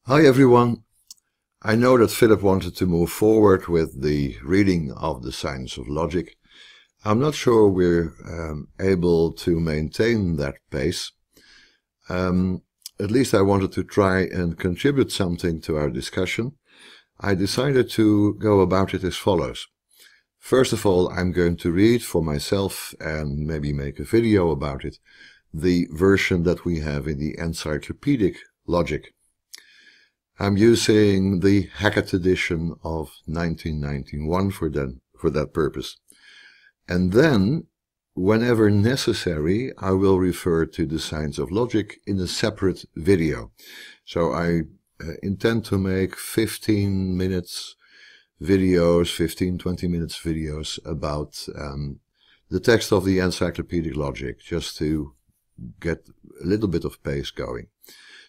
Hi everyone. I know that Philip wanted to move forward with the reading of the Science of Logic. I'm not sure we're able to maintain that pace. At least I wanted to try and contribute something to our discussion. I decided to go about it as follows. First of all, I'm going to read for myself and maybe make a video about it, the version that we have in the Encyclopedic Logic. I'm using the Hackett edition of 1991 for that purpose. And then, whenever necessary, I will refer to the Science of Logic in a separate video. So I intend to make 15 minutes videos, 15-20 minutes videos about the text of the Encyclopedic Logic, just to get a little bit of pace going.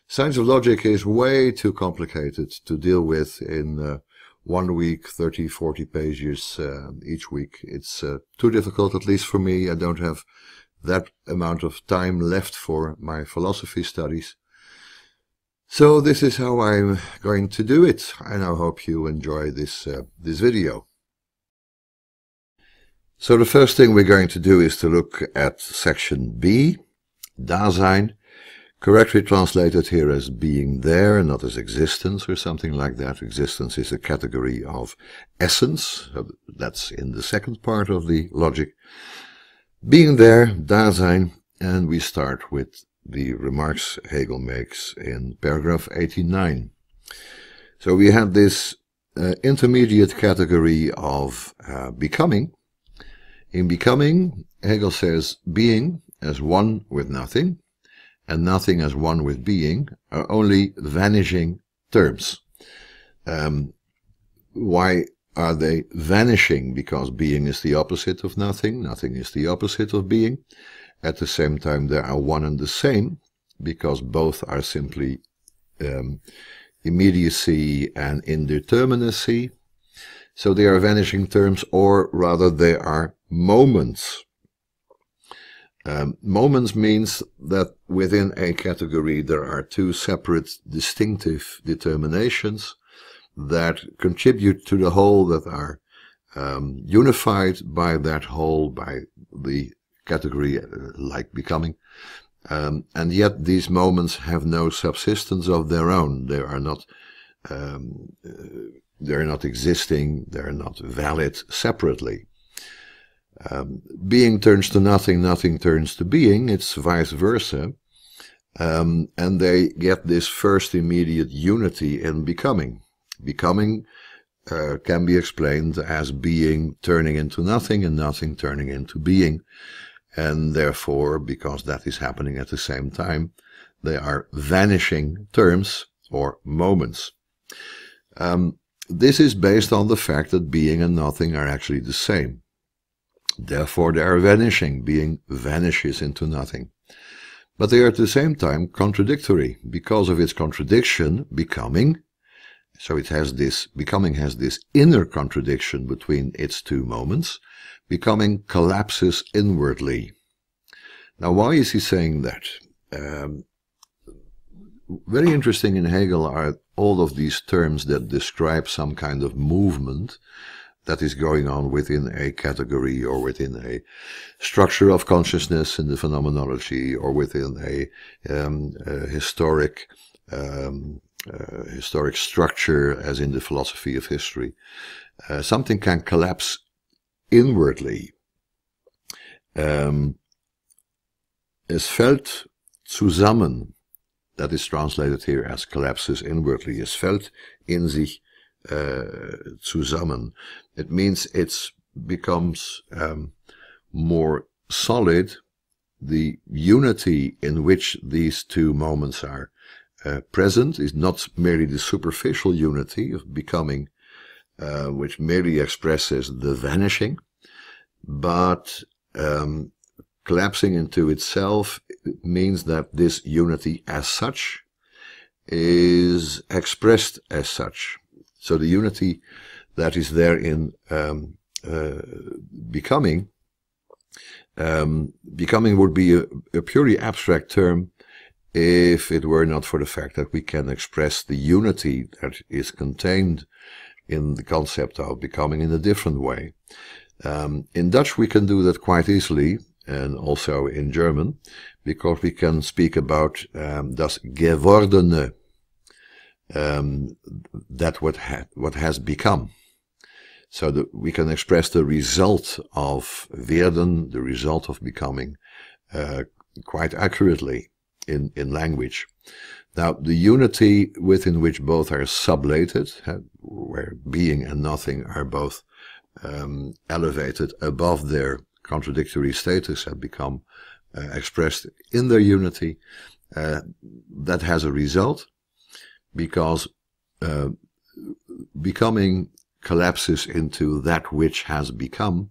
Science of Logic is way too complicated to deal with in 1 week, 30-40 pages each week. It's too difficult, at least for me. I don't have that amount of time left for my philosophy studies. So this is how I'm going to do it, and I hope you enjoy this video. So the first thing we're going to do is to look at section B, Dasein, correctly translated here as being there, not as existence or something like that. Existence is a category of essence. That's in the second part of the logic. Being there, Dasein, and we start with the remarks Hegel makes in paragraph 89. So we have this intermediate category of becoming. In becoming, Hegel says being as one with nothing, and nothing as one with being, are only vanishing terms. Why are they vanishing? Because being is the opposite of nothing, nothing is the opposite of being. At the same time, they are one and the same, because both are simply immediacy and indeterminacy. So they are vanishing terms, or rather they are moments. Moments means that within a category there are two separate distinctive determinations that contribute to the whole, that are unified by that whole, by the category like becoming. And yet these moments have no subsistence of their own. They are not existing, they're not valid separately. Being turns to nothing, nothing turns to being, it's vice versa, and they get this first immediate unity in becoming. Becoming can be explained as being turning into nothing and nothing turning into being, and therefore, because that is happening at the same time, they are vanishing terms or moments. This is based on the fact that being and nothing are actually the same. Therefore they are vanishing, being vanishes into nothing. But they are at the same time contradictory. Because of its contradiction, becoming, so it has this, becoming has this inner contradiction between its two moments. Becoming collapses inwardly. Now why is he saying that? Very interesting in Hegel are all of these terms that describe some kind of movement that is going on within a category or within a structure of consciousness in the phenomenology, or within a historic structure as in the philosophy of history. Something can collapse inwardly. Es fällt zusammen. That is translated here as collapses inwardly. Es fällt in sich zusammen. It means it becomes more solid. The unity in which these two moments are present is not merely the superficial unity of becoming, which merely expresses the vanishing, but collapsing into itself means that this unity as such is expressed as such. So the unity that is there in becoming, becoming would be a purely abstract term if it were not for the fact that we can express the unity that is contained in the concept of becoming in a different way. In Dutch we can do that quite easily, and also in German, because we can speak about das Gewordene, that what has become. So that we can express the result of werden, the result of becoming, quite accurately in language. Now, the unity within which both are sublated, where being and nothing are both elevated above their contradictory status and become expressed in their unity, that has a result, because becoming collapses into that which has become,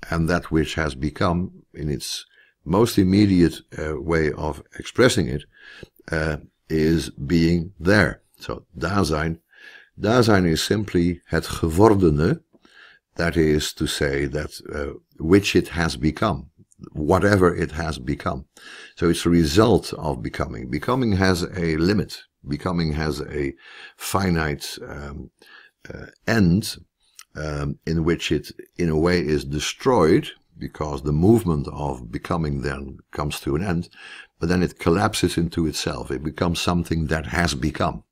and that which has become, in its most immediate way of expressing it, is being there. So Dasein is simply het gewordene, that is to say that which it has become, whatever it has become. So it's a result of becoming. Becoming has a limit. Becoming has a finite end in which it, in a way, is destroyed, because the movement of becoming then comes to an end, but then it collapses into itself. It becomes something that has become.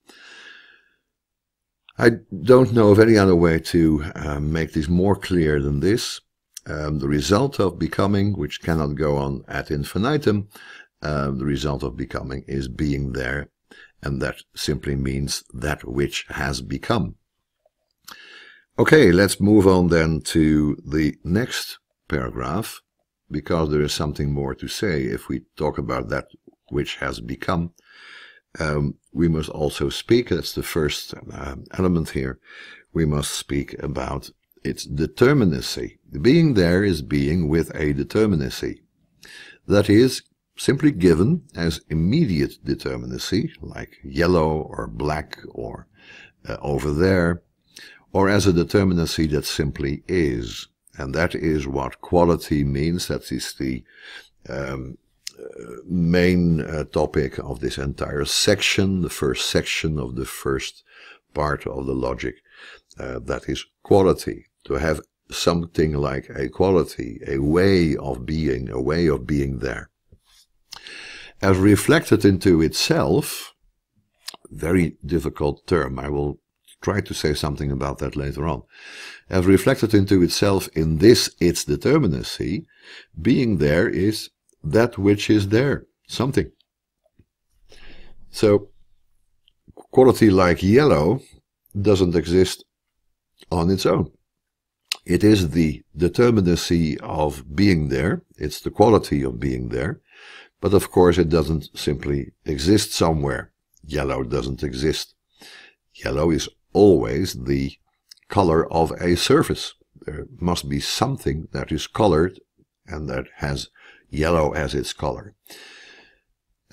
I don't know of any other way to make this more clear than this. The result of becoming, which cannot go on ad infinitum, the result of becoming is being there, and that simply means that which has become. Okay, let's move on then to the next paragraph, because there is something more to say. If we talk about that which has become, we must also speak, that's the first element here, we must speak about its determinacy. Being there is being with a determinacy. That is simply given as immediate determinacy, like yellow or black or over there, or as a determinacy that simply is. And that is what quality means. That is the main topic of this entire section, the first section of the first part of the logic. That is quality. To have something like a quality, a way of being there. As reflected into itself, very difficult term, I will try to say something about that later on. As reflected into itself in this its determinacy, being there is that which is there, something. So, quality like yellow doesn't exist on its own. It is the determinacy of being there, it's the quality of being there, but of course it doesn't simply exist somewhere. Yellow doesn't exist. Yellow is always the color of a surface. There must be something that is colored and that has yellow as its color.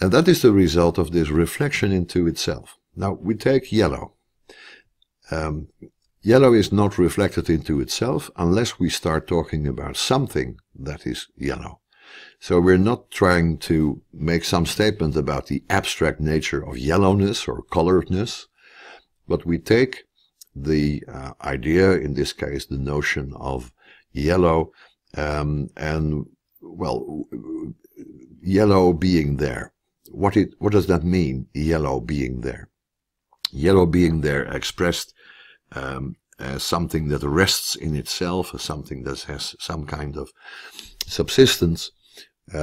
And that is the result of this reflection into itself. Now we take yellow. Yellow is not reflected into itself unless we start talking about something that is yellow. So we're not trying to make some statement about the abstract nature of yellowness or coloredness, but we take the idea, in this case the notion of yellow, and well, yellow being there. What does that mean, yellow being there? Yellow being there expressed as something that rests in itself, as something that has some kind of subsistence,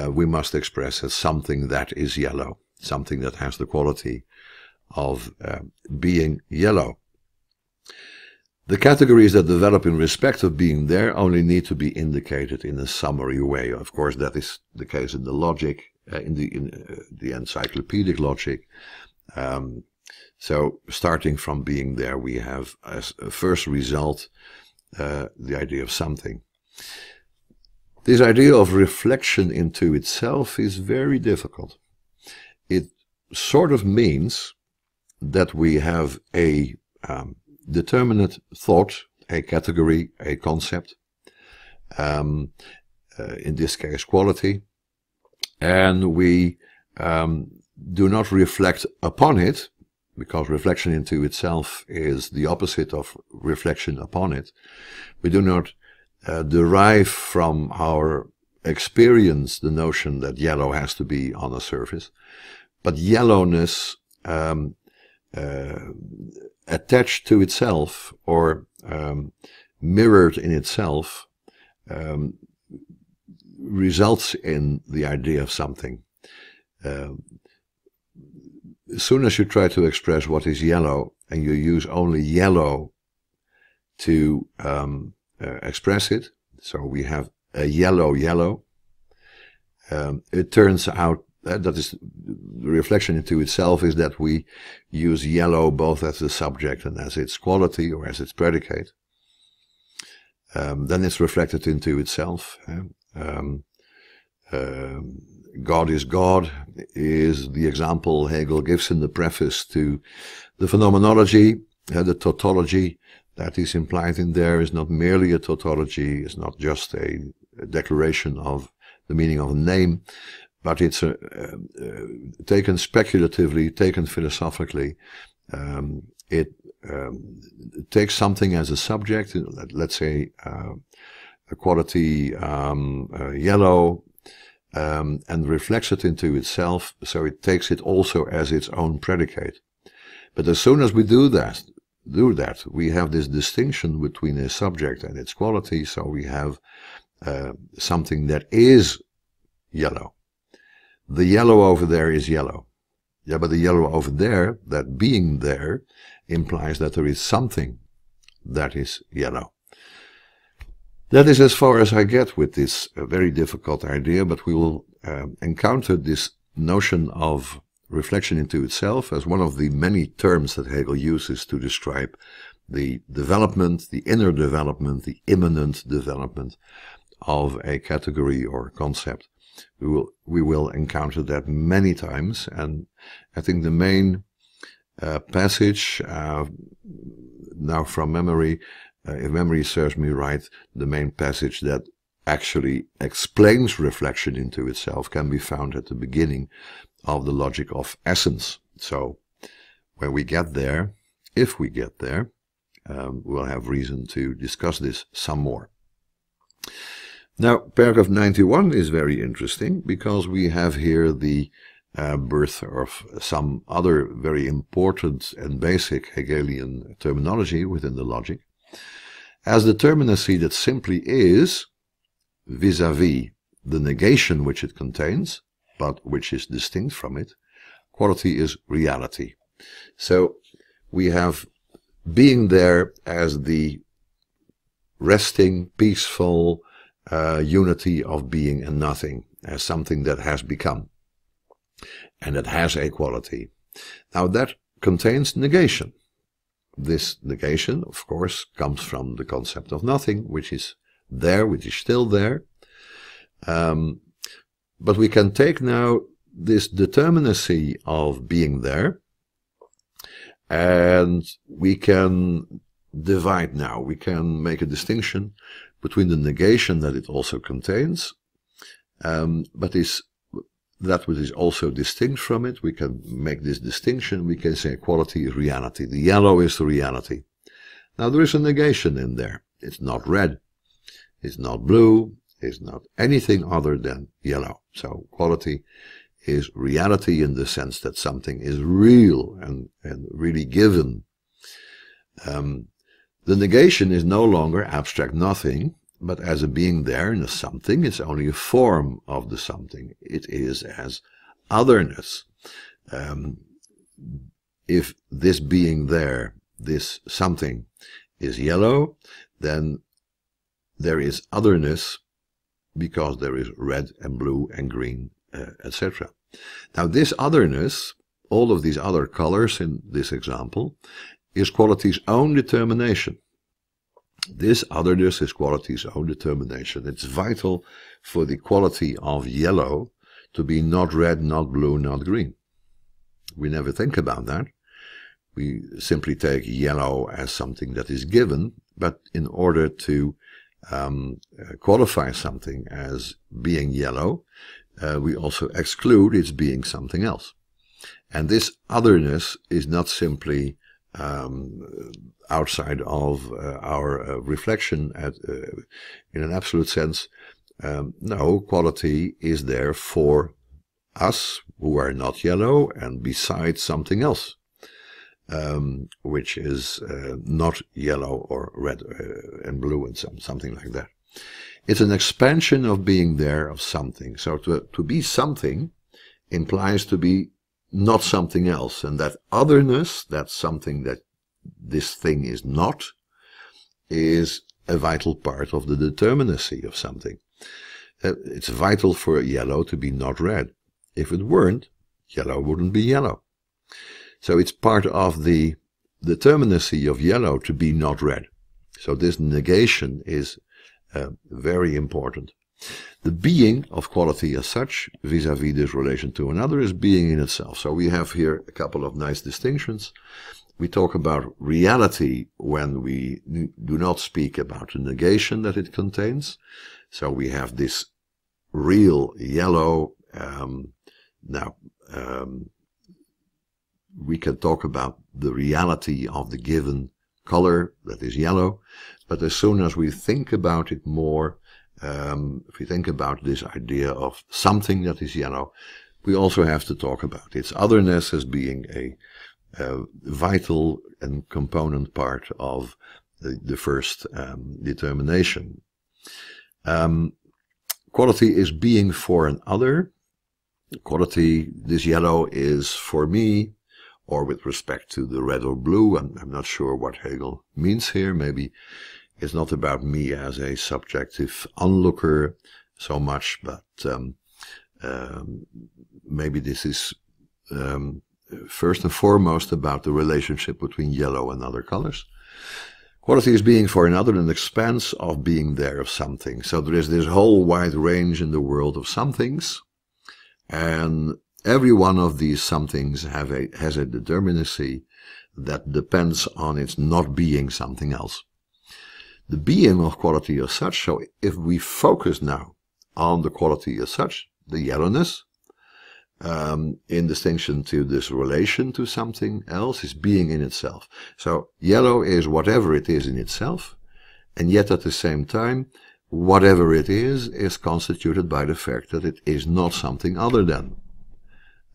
we must express as something that is yellow, something that has the quality of being yellow. The categories that develop in respect of being there only need to be indicated in a summary way. Of course, that is the case in the logic, in the encyclopedic logic. So, starting from being there, we have as a first result the idea of something. This idea of reflection into itself is very difficult. It sort of means that we have a determinate thought, a category, a concept, in this case quality, and we do not reflect upon it, because reflection into itself is the opposite of reflection upon it. We do not derive from our experience the notion that yellow has to be on a surface, but yellowness attached to itself or mirrored in itself results in the idea of something. As soon as you try to express what is yellow and you use only yellow to express it, so we have a yellow, it turns out that is the reflection into itself is that we use yellow both as a subject and as its quality or as its predicate. Then it's reflected into itself. God is God is the example Hegel gives in the preface to the phenomenology. The tautology that is implied in there is not merely a tautology, it's not just a declaration of the meaning of a name, but it's taken speculatively, taken philosophically. It takes something as a subject, let's say a quality yellow, and reflects it into itself, so it takes it also as its own predicate. But as soon as we do that, we have this distinction between a subject and its quality, so we have something that is yellow. The yellow over there is yellow. Yeah, but the yellow over there, that being there, implies that there is something that is yellow. That is as far as I get with this very difficult idea, but we will encounter this notion of reflection into itself as one of the many terms that Hegel uses to describe the development, the inner development, the immanent development of a category or concept. We will encounter that many times, and I think the main passage, now from memory, if memory serves me right, the main passage that actually explains reflection into itself can be found at the beginning of the logic of essence. So when we get there, if we get there, we'll have reason to discuss this some more. Now, paragraph 91 is very interesting because we have here the birth of some other very important and basic Hegelian terminology within the logic. As determinacy that simply is, vis-à-vis the negation which it contains, but which is distinct from it, quality is reality. So we have being there as the resting, peaceful unity of being and nothing, as something that has become, and that has a quality. Now that contains negation. This negation, of course, comes from the concept of nothing, which is there, which is still there. But we can take now this determinacy of being there, and we can divide now. We can make a distinction between the negation that it also contains, but is that which is also distinct from it. We can make this distinction. We can say quality is reality. The yellow is the reality. Now there is a negation in there. It's not red. It's not blue. It's not anything other than yellow. So quality is reality in the sense that something is real and really given. The negation is no longer abstract nothing, but as a being there in a something. It's only a form of the something. It is as otherness. If this being there, this something, is yellow, then there is otherness because there is red and blue and green, etc. Now this otherness, all of these other colors in this example, is quality's own determination. This otherness is quality's own determination. It's vital for the quality of yellow to be not red, not blue, not green. We never think about that. We simply take yellow as something that is given, but in order to qualify something as being yellow, we also exclude its being something else. And this otherness is not simply outside of our reflection in an absolute sense. No, quality is there for us who are not yellow and besides something else, which is not yellow or red and blue and something like that. It's an expansion of being there of something. So to be something implies to be not something else. And that otherness, that's something that this thing is not, is a vital part of the determinacy of something. It's vital for yellow to be not red. If it weren't, yellow wouldn't be yellow. So it's part of the determinacy of yellow to be not red. So this negation is very important. The being of quality as such, vis-à-vis this relation to another, is being in itself. So we have here a couple of nice distinctions. We talk about reality when we do not speak about the negation that it contains. So we have this real yellow. We can talk about the reality of the given color that is yellow, but as soon as we think about it more, if we think about this idea of something that is yellow, we also have to talk about its otherness as being a vital and component part of the first determination. Quality is being for an other. Quality, this yellow is for me, or with respect to the red or blue. I'm not sure what Hegel means here. Maybe it's not about me as a subjective onlooker so much, but maybe this is first and foremost about the relationship between yellow and other colors. Quality is being for another an expanse of being there of something. So there is this whole wide range in the world of somethings, and every one of these somethings has a determinacy that depends on its not being something else. The being of quality as such, so if we focus now on the quality as such, the yellowness, in distinction to this relation to something else, is being in itself. So yellow is whatever it is in itself, and yet at the same time, whatever it is constituted by the fact that it is not something other than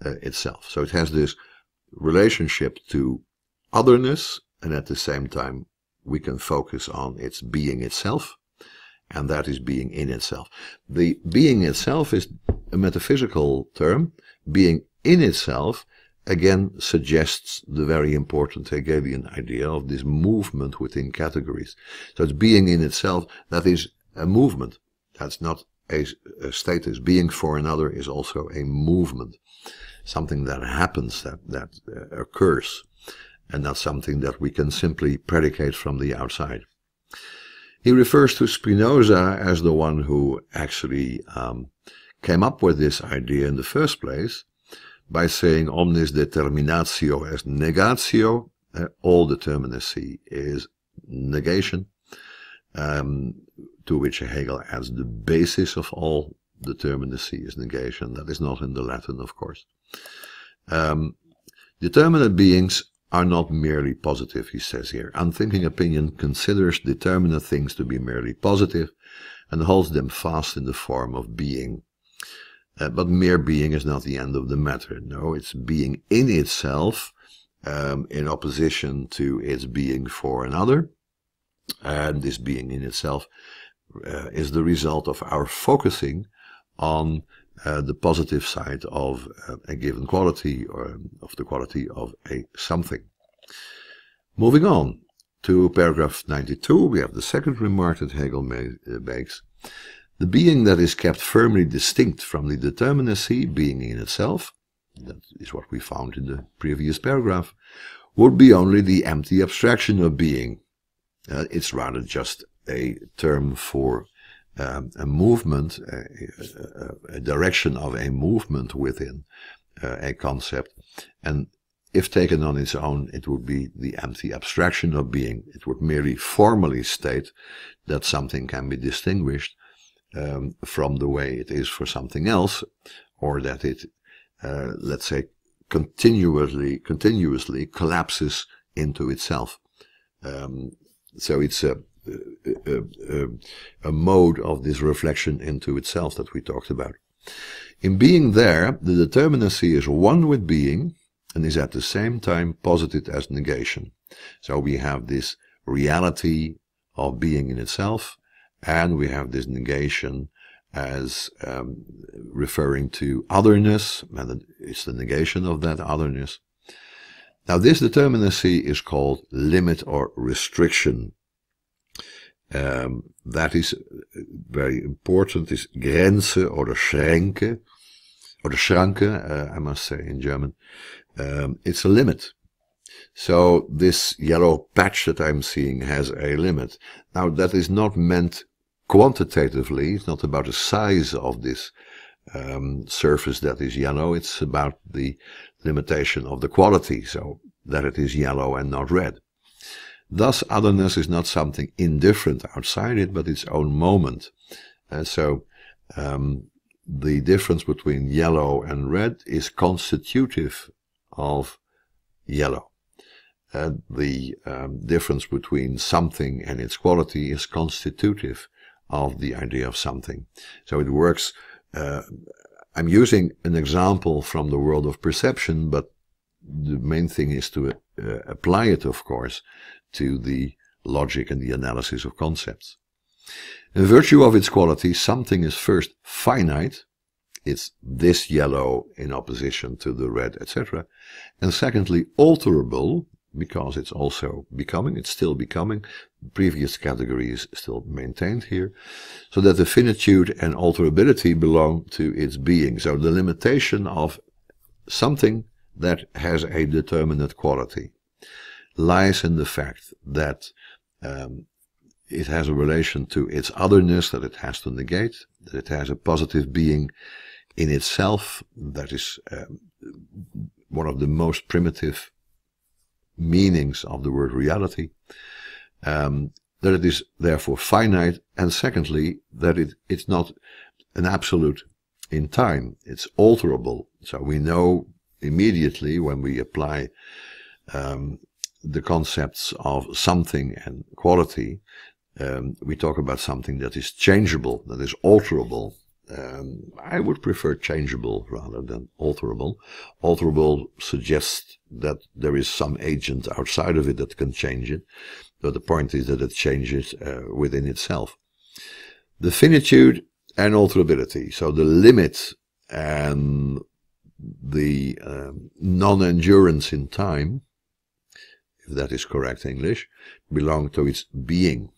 itself. So it has this relationship to otherness, and at the same time we can focus on its being itself, and that is being in itself. The being itself is a metaphysical term. Being in itself again suggests the very important Hegelian idea of this movement within categories. So it's being in itself, that is a movement. That's not a status. Being for another is also a movement. Something that happens, that occurs, and not something that we can simply predicate from the outside. He refers to Spinoza as the one who actually came up with this idea in the first place by saying omnis determinatio est negatio, all determinacy is negation, to which Hegel adds the basis of all determinacy is negation. That is not in the Latin, of course. Determinate beings are not merely positive, he says here. Unthinking opinion considers determinate things to be merely positive and holds them fast in the form of being. But mere being is not the end of the matter. No, it's being in itself, in opposition to its being for another. And this being in itself is the result of our focusing on the positive side of a given quality, or of the quality of a something. Moving on to paragraph 92, we have the second remark that Hegel makes. The being that is kept firmly distinct from the determinacy, being in itself, that is what we found in the previous paragraph, would be only the empty abstraction of being. It's rather just a term for a movement, a direction of a movement within a concept. And if taken on its own, it would be the empty abstraction of being. It would merely formally state that something can be distinguished from the way it is for something else, or that it, let's say, continuously collapses into itself. So it's a mode of this reflection into itself that we talked about. In being there, the determinacy is one with being and is at the same time posited as negation. So we have this reality of being in itself, and we have this negation as referring to otherness, and it's the negation of that otherness. Now this determinacy is called limit or restriction. That is very important, is Grenze or Schranke, or Schranke, I must say in German. It's a limit. So this yellow patch that I'm seeing has a limit. Now that is not meant quantitatively, it's not about the size of this surface that is yellow, it's about the limitation of the quality, so that it is yellow and not red. Thus, otherness is not something indifferent outside it, but its own moment. And so the difference between yellow and red is constitutive of yellow. And the difference between something and its quality is constitutive of the idea of something. So it works. I'm using an example from the world of perception, but the main thing is to apply it, of course, to the logic and the analysis of concepts. In virtue of its quality, something is first finite. It's this yellow in opposition to the red, etc. And secondly, alterable, because it's also becoming, it's still becoming. The previous category is still maintained here. So that the finitude and alterability belong to its being. So the limitation of something that has a determinate quality lies in the fact that it has a relation to its otherness that it has to negate, that it has a positive being in itself. That is one of the most primitive meanings of the word reality, that it is therefore finite, and secondly, that it's not an absolute in time, it's alterable. So we know immediately when we apply the concepts of something and quality, we talk about something that is changeable, that is alterable. I would prefer changeable rather than alterable. Alterable suggests that there is some agent outside of it that can change it, but the point is that it changes within itself. The finitude and alterability, so the limit and the non-endurance in time, if that is correct English, belong to its being.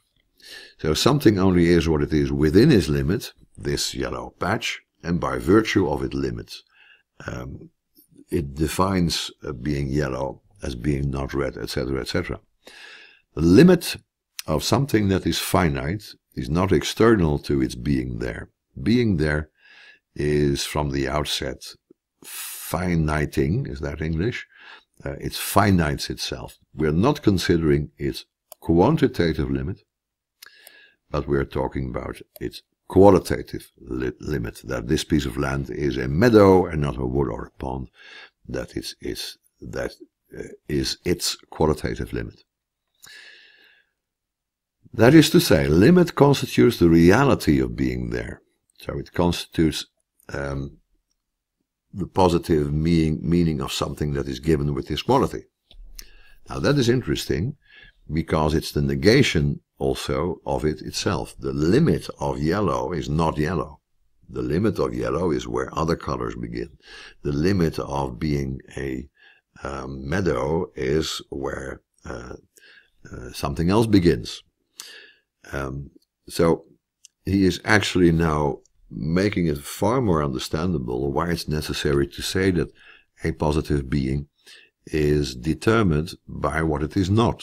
So something only is what it is within its limit, this yellow patch, and by virtue of its limits. It defines being yellow as being not red, etc., etc. The limit of something that is finite is not external to its being there. Being there is from the outset finiting, is that English? It finites itself. We're not considering its quantitative limit, but we're talking about its qualitative limit, that this piece of land is a meadow and not a wood or a pond. That is its qualitative limit. That is to say, limit constitutes the reality of being there. So it constitutes the positive meaning of something that is given with this quality. Now that is interesting, because it's the negation also of it itself. The limit of yellow is not yellow. The limit of yellow is where other colors begin. The limit of being a meadow is where something else begins. So he is actually now making it far more understandable why it's necessary to say that a positive being is determined by what it is not,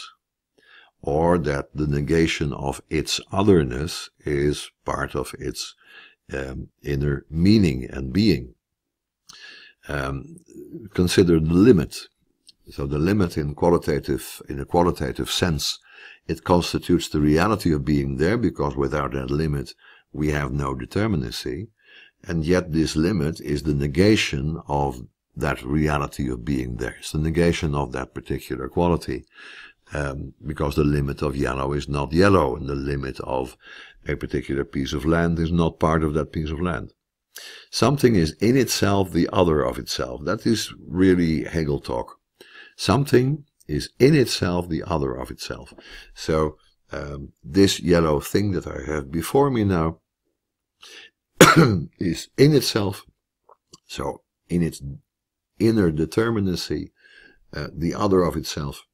or that the negation of its otherness is part of its inner meaning and being. Consider the limit. So the limit in a qualitative sense, it constitutes the reality of being there, because without that limit we have no determinacy, and yet this limit is the negation of that reality of being there. It's the negation of that particular quality, because the limit of yellow is not yellow, and the limit of a particular piece of land is not part of that piece of land. Something is in itself the other of itself. That is really Hegel talk. Something is in itself the other of itself. So this yellow thing that I have before me now is in itself, so in its inner determinacy, the other of itself.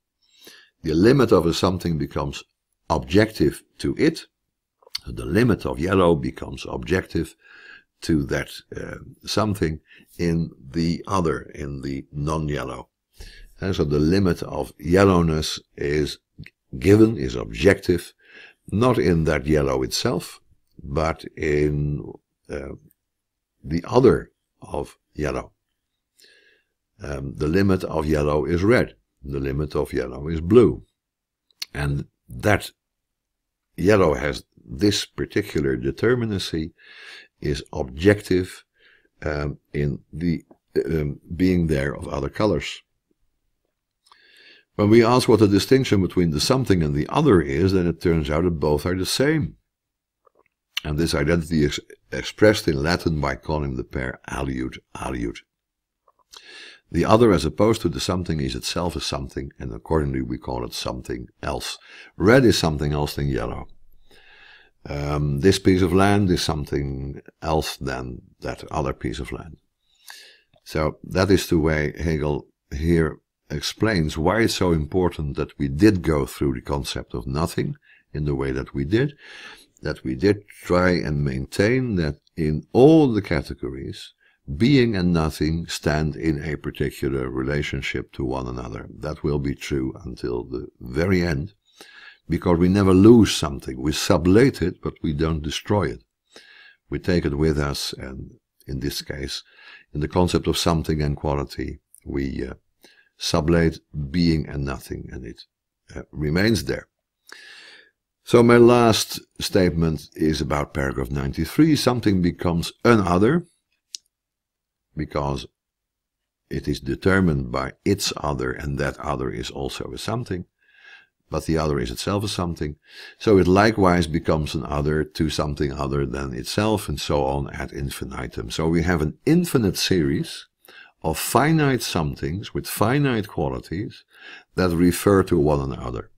The limit of a something becomes objective to it. The limit of yellow becomes objective to that something in the other, in the non-yellow. And so the limit of yellowness is given, is objective, not in that yellow itself, but in the other of yellow. The limit of yellow is red. The limit of yellow is blue. And that yellow has this particular determinacy, is objective in the being there of other colors. When we ask what the distinction between the something and the other is, then it turns out that both are the same. And this identity is expressed in Latin by calling the pair aliud, aliud. The other, as opposed to the something, is itself a something, and accordingly we call it something else. Red is something else than yellow. This piece of land is something else than that other piece of land. So that is the way Hegel here explains why it's so important that we did go through the concept of nothing in the way that we did try and maintain that in all the categories, being and nothing stand in a particular relationship to one another. That will be true until the very end, because we never lose something. We sublate it, but we don't destroy it. We take it with us, and in this case, in the concept of something and quality, we sublate being and nothing, and it remains there. So my last statement is about paragraph 93. Something becomes an other because it is determined by its other, and that other is also a something, but the other is itself a something. So it likewise becomes an other to something other than itself, and so on ad infinitum. So we have an infinite series of finite somethings with finite qualities that refer to one another.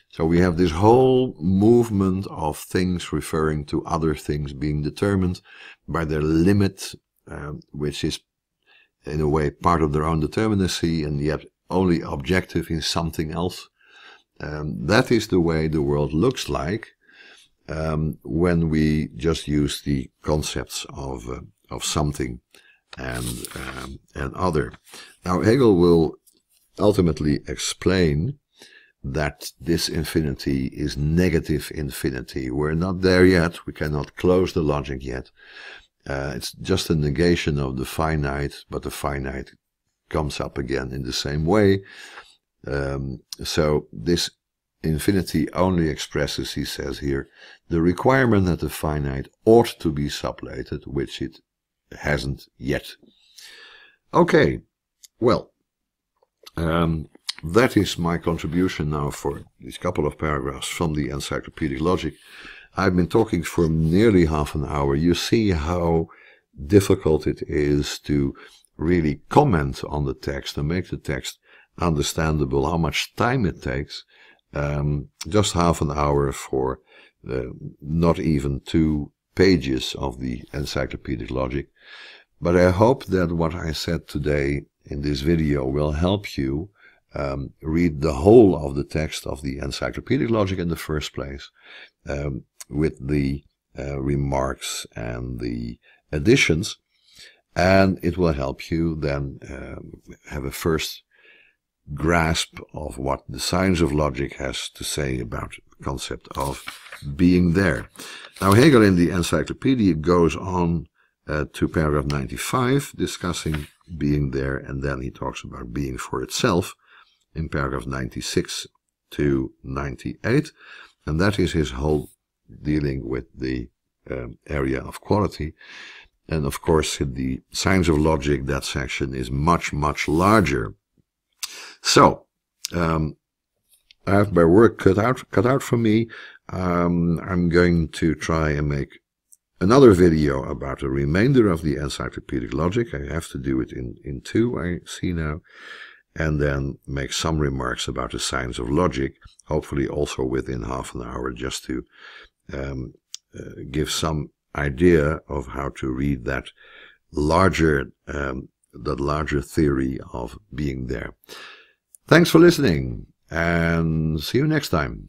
So we have this whole movement of things referring to other things being determined by their limit, which is in a way part of their own determinacy and yet only objective in something else. That is the way the world looks like when we just use the concepts of something and other. Now Hegel will ultimately explain that this infinity is negative infinity. We're not there yet. We cannot close the logic yet. It's just a negation of the finite, but the finite comes up again in the same way. So this infinity only expresses, he says here, the requirement that the finite ought to be sublated, which it hasn't yet. Okay, well, that is my contribution now for these couple of paragraphs from the Encyclopedic Logic. I've been talking for nearly half an hour. You see how difficult it is to really comment on the text and make the text understandable, how much time it takes. Just half an hour for not even 2 pages of the Encyclopedic Logic. But I hope that what I said today in this video will help you read the whole of the text of the Encyclopedic Logic in the first place, with the remarks and the additions, and it will help you then have a first grasp of what the science of logic has to say about the concept of being there. Now Hegel in the Encyclopedia goes on to paragraph 95, discussing being there, and then he talks about being for itself in paragraph 96 to 98, and that is his whole dealing with the area of quality. And of course, in the Science of Logic, that section is much, much larger. So, I have my work cut out for me. I'm going to try and make another video about the remainder of the encyclopedic logic. I have to do it in two, I see now. And then make some remarks about the science of logic, hopefully also within half an hour, just to give some idea of how to read that larger theory of being there. Thanks for listening, and see you next time.